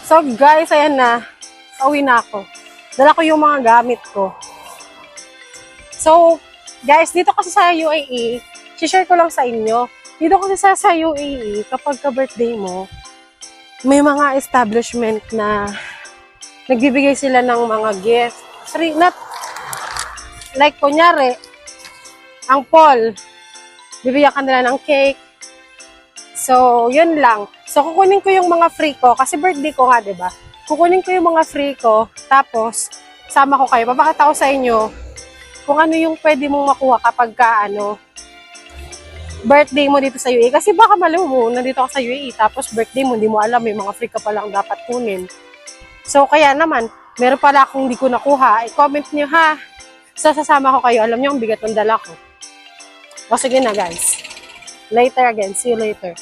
So guys, ayan na. Pauwi na ako. Dala ko yung mga gamit ko. So, guys, dito kasi sa UAE, share ko lang sa inyo. Dito kasi sa UAE, kapag ka-birthday mo, may mga establishment na nagbibigay sila ng mga gift. Free, not like kunyari, ang Paul, bibigyan ka nila ng cake. So, yun lang. So, kukunin ko yung mga free ko, kasi birthday ko nga, diba? Kukunin ko yung mga free ko, tapos, sama ko kayo. Papakita ko sa inyo kung ano yung pwede mong makuha kapag ka, birthday mo dito sa UAE. Kasi baka malam mo, nandito ka sa UAE, tapos birthday mo, hindi mo alam, may mga free ka palang dapat kunin. So, kaya naman, meron pala akong hindi ko nakuha. I-comment nyo ha. So, sasama ko kayo. Alam nyo, ang bigat ng dala ko. O, sige na guys. Later again. See you later.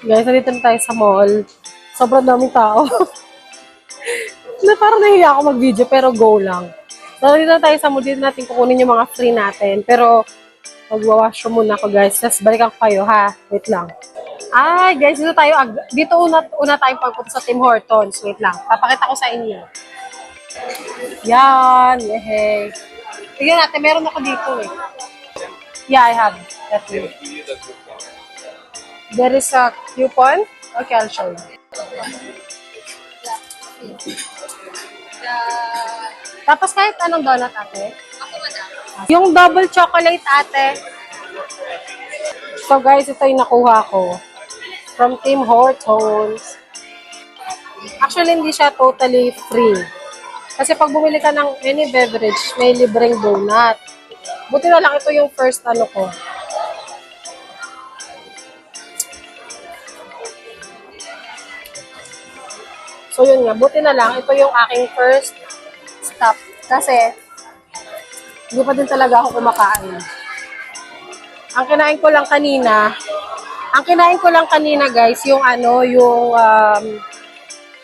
Guys, nandito na tayo sa mall. Sobrang daming tao. Parang nahiya ako mag-video, pero go lang. So, nandito na tayo sa mall. Dito natin kukunin yung mga free natin. Pero, mag-washroom muna ako guys. Tapos, balikan ko kayo ha. Wait lang. Ay, guys, dito una tayong pagpunta sa Tim Hortons. Wait lang. Papakita ko sa inyo. Yan. Yehey. Tignan natin. Meron ako dito eh. Yeah, I have. That way. There is a coupon. Okay, I'll show you. Tapos kahit anong donut, ate? Yung double chocolate, ate. So guys, ito yung nakuha ko. From Tim Hortons. Actually, hindi siya totally free. Kasi pag bumili ka ng any beverage, may libreng donut. Buti na lang ito yung first ko. So yun nga, buti na lang, ito yung aking first stop. Kasi, hindi pa din talaga ako kumakain. Ang kinain ko lang kanina guys, yung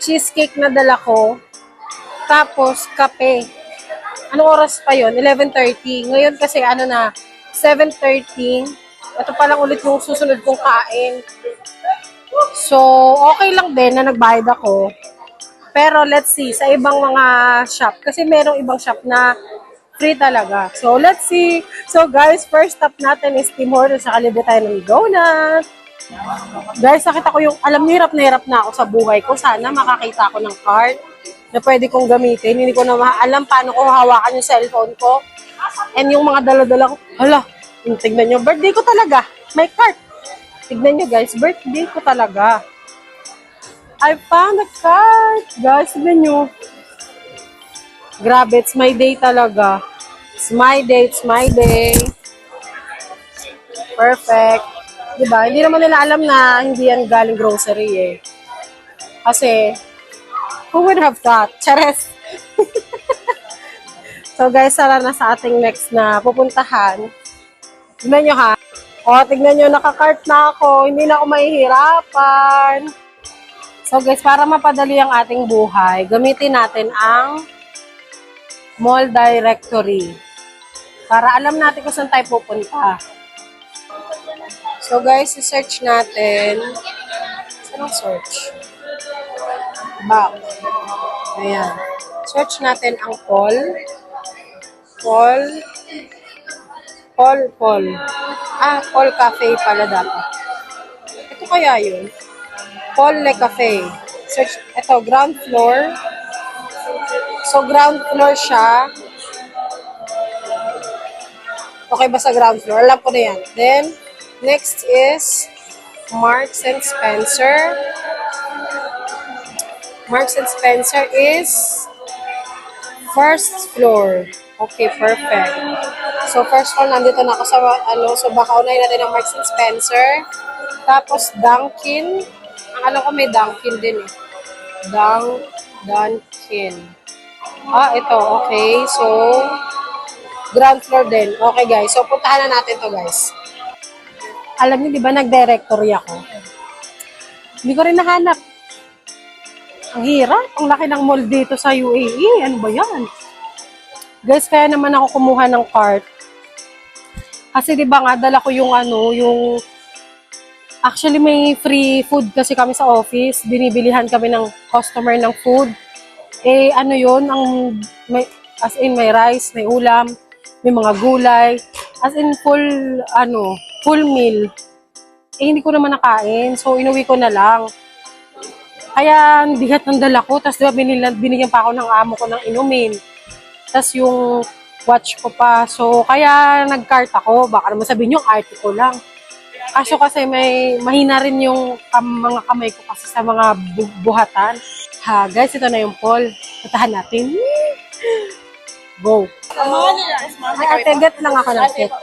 cheesecake na dala ko. Tapos, kape. Anong oras pa yon? 11:30. Ngayon kasi 7:30. Ito pa lang ulit yung susunod kong kain. So, okay lang din na nagbayad ako. Pero let's see, sa ibang mga shop. Kasi merong ibang shop na free talaga. So, let's see. So, guys, first stop natin is Tim Hortons. Saka libre tayo ng donut. Guys, nakita ko yung, alam niyo, hirap na hirap na ako sa buhay ko. Sana makakita ako ng card na pwede kong gamitin. Hindi ko na alam paano ko hawakan yung cellphone ko. And yung mga dala-dala ko, hala, tignan nyo, birthday ko talaga. May card. Tignan nyo guys, birthday ko talaga. I found a card. Guys, tignan nyo. Grabe, it's my day talaga. It's my day, it's my day. Perfect. Diba? Hindi naman nila alam na hindi yan galing grocery eh. Kasi, who would have thought? Chares! So guys, sara na sa ating next na pupuntahan. Tignan nyo ha. O, tignan nyo, nakakart na ako. Hindi na ako mahihirapan. So guys, para mapadali ang ating buhay, gamitin natin ang mall directory. Para alam natin kung saan tayo pupunta. So guys, search natin. Saan ang search? Back. Ayan. Search natin ang Paul. Paul Cafe pala dapat. Ito kaya yun. Paul Le Cafe. Search, ito, ground floor. So, ground floor siya. Okay ba sa ground floor? Alam ko na yan. Then, next is Marks and Spencer. Marks and Spencer is first floor. Okay, perfect. So, first floor, nandito na ako sa, so baka unahin natin ang Marks and Spencer. Tapos, Dunkin. Ang alam ko may Dunkin din eh. Dunkin. Ito, okay. So, ground floor din. Okay, guys. So, puntahan na natin to guys. Alam niyo, di ba, nag-directory ako? Hindi ko rin nahanap. Ang hirap. Ang laki ng mall dito sa UAE. Ano ba yan? Guys, kaya naman ako kumuha ng cart. Kasi di ba nga, dala ko yung Actually, may free food kasi kami sa office. Binibilihan kami ng customer ng food. Eh, ano yun? May, as in, may rice, may ulam, may mga gulay. As in, full meal. Eh, hindi ko naman nakain. So, inuwi ko na lang. Kaya, ang bigat ng dala ko. Tapos, diba, binigyan pa ako ng amo ko ng inumin. Tapos, yung watch ko pa. So, kaya nag-cart ako. Baka naman sabihin yung arte ko lang. Kaso kasi may mahina rin yung mga kamay ko kasi sa mga buhatan. Ha, guys, ito na yung poll. Puntahan natin. Go. Ay, ate, get lang ako ng cake.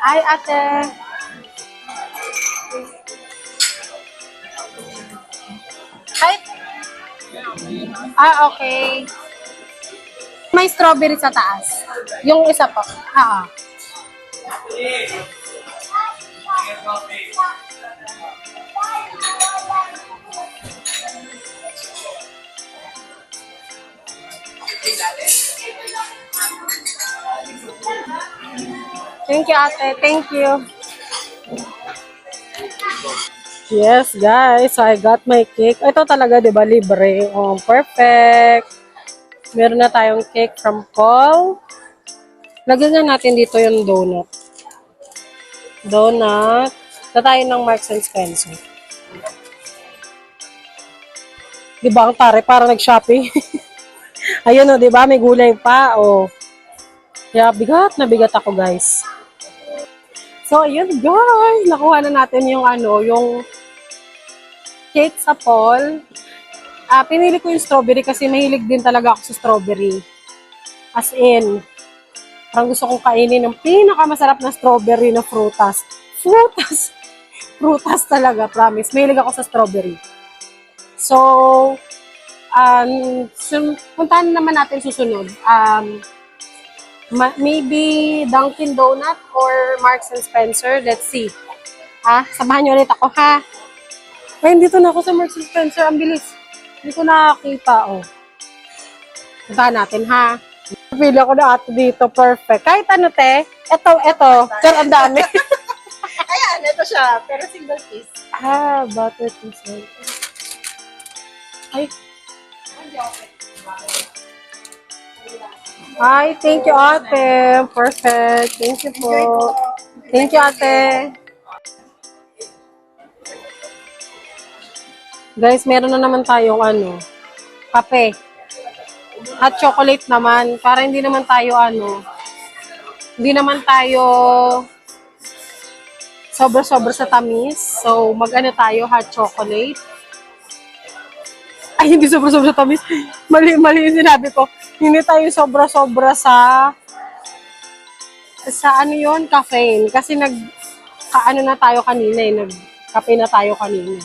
Ay, ate. Ay. Okay. May strawberry sa taas. Yung isa po. Thank you, ate. Thank you. Yes, guys. I got my cake. Ito talaga, di ba, libre. Oh, perfect. Meron na tayong cake from Paul. Lagyan na natin dito yung donut. Donut. Na tayo ng Marks and Spencer. Di ba, ang tare, para nag-shopping. Ayun o, di ba, may gulay pa. Oh. Kaya bigat na bigat ako, guys. So, ayun, guys. Nakuha na natin yung yung cake sa Paul. Pinili ko yung strawberry kasi mahilig din talaga ako sa strawberry. As in, parang gusto kong kainin ng pinakamasarap na strawberry na frutas. Frutas! Frutas talaga, promise. Mahilig ako sa strawberry. So, puntahan naman natin susunod. Maybe Dunkin' Donut or Marks and Spencer. Let's see. Samahan niyo ulit ako, ha? Ay, dito na ako sa Marks and Spencer. Ang bilis. Hindi ko nakakita, oh. Puntahan natin, ha? Pili ako na ato dito. Perfect. Kahit ano, te. Ito. Pero ang dami. Ayan, ito siya. Pero single piece. Butter piece. Ay, thank you, ate. Perfect. Thank you po. Thank you, ate. Guys, meron na naman tayong kape. Hot chocolate naman. Para hindi naman tayo hindi naman tayo sobra-sobra sa tamis. So, tayo, hot chocolate. Ay, hindi sobra-sobra sa tamis. Mali yung sinabi ko. Hindi tayo sobra-sobra sa caffeine. Kasi na tayo kanina nagkape na tayo kanina.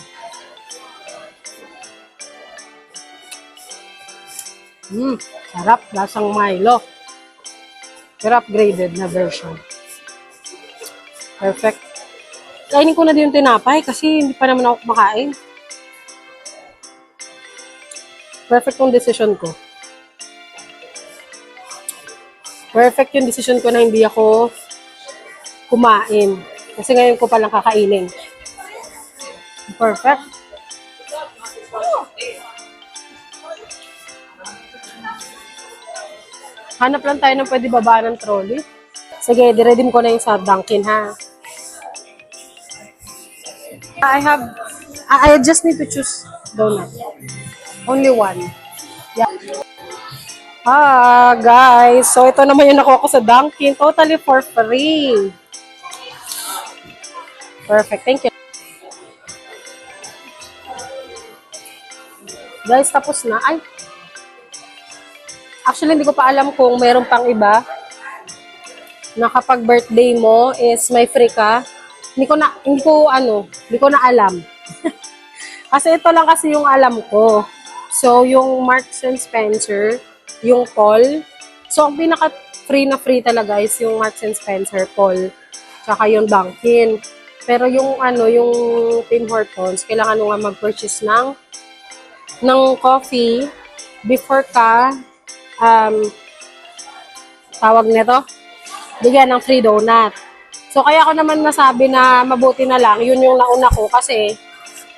Sarap. Lasang Milo. Pero upgraded na version. Perfect. Kainin ko na din yung tinapay kasi hindi pa naman ako kumakain. Perfect yung decision ko. Perfect yung decision ko na hindi ako kumain. Kasi ngayon ko palang kakainin. Perfect. Hanap lang tayo ng pwede babaan ng trolley. Sige, diredim ko na yung sa Dunkin', ha? I just need to choose donut. Only one. Yeah. Guys. So, ito naman yung nakuha ko sa Dunkin'. Totally for free. Perfect. Thank you. Guys, tapos na. Ay. Actually, hindi ko pa alam kung meron pang iba na kapag birthday mo is may free ka. Hindi ko na alam. Kasi ito lang kasi yung alam ko. So, yung Marks and Spencer, yung Paul. So, ang pinaka-free na free talaga is yung Marks and Spencer, Paul. Tsaka yung Dunkin'. Pero yung yung Tim Hortons, kailangan mo nga mag-purchase ng coffee before ka tawag nito, bigyan ng free donut. So, kaya ako naman nasabi na mabuti na lang, yun yung nauna ko kasi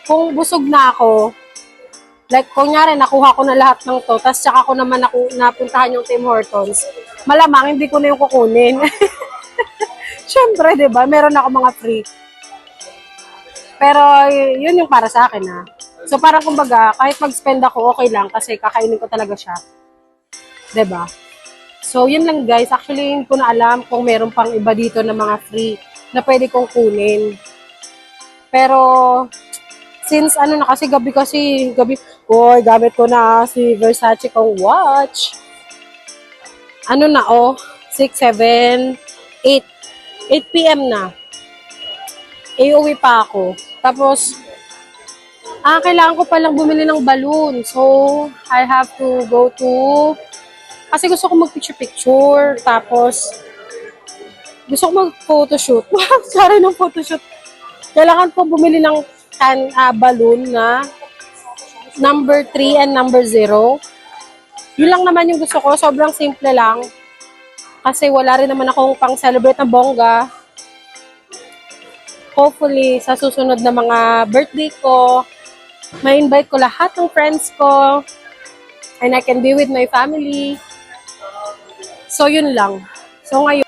kung busog na ako, like, kunyari, nakuha ko na lahat ng to, tapos tsaka ko naman napuntahan yung Tim Hortons, malamang hindi ko na yung kukunin. Siyempre, di ba? Meron ako mga free. Pero, yun yung para sa akin, ha. So, parang kumbaga, kahit mag-spend ako, okay lang kasi kakainin ko talaga siya. Di ba? So, yun lang guys. Actually, hindi ko na alam kung meron pang iba dito na mga free na pwede kong kunin. Pero, since ano na kasi, gabi, oy, gamit ko na si Versace kong watch. Ano na, 6, 7, 8. 8 p.m. na. Uwi pa ako. Tapos, kailangan ko palang bumili ng balloon. So, I have to go to... Kasi gusto ko mag-picture-picture. Tapos, gusto ko mag-photoshoot. Sorry ng photoshoot. Kailangan ko bumili ng balloon na number 3 and number 0. Yun lang naman yung gusto ko. Sobrang simple lang. Kasi wala rin naman akong pang-celebrate na bongga. Hopefully, sa susunod na mga birthday ko, may invite ko lahat ng friends ko. And I can be with my family. So, yun lang. So, ngayon,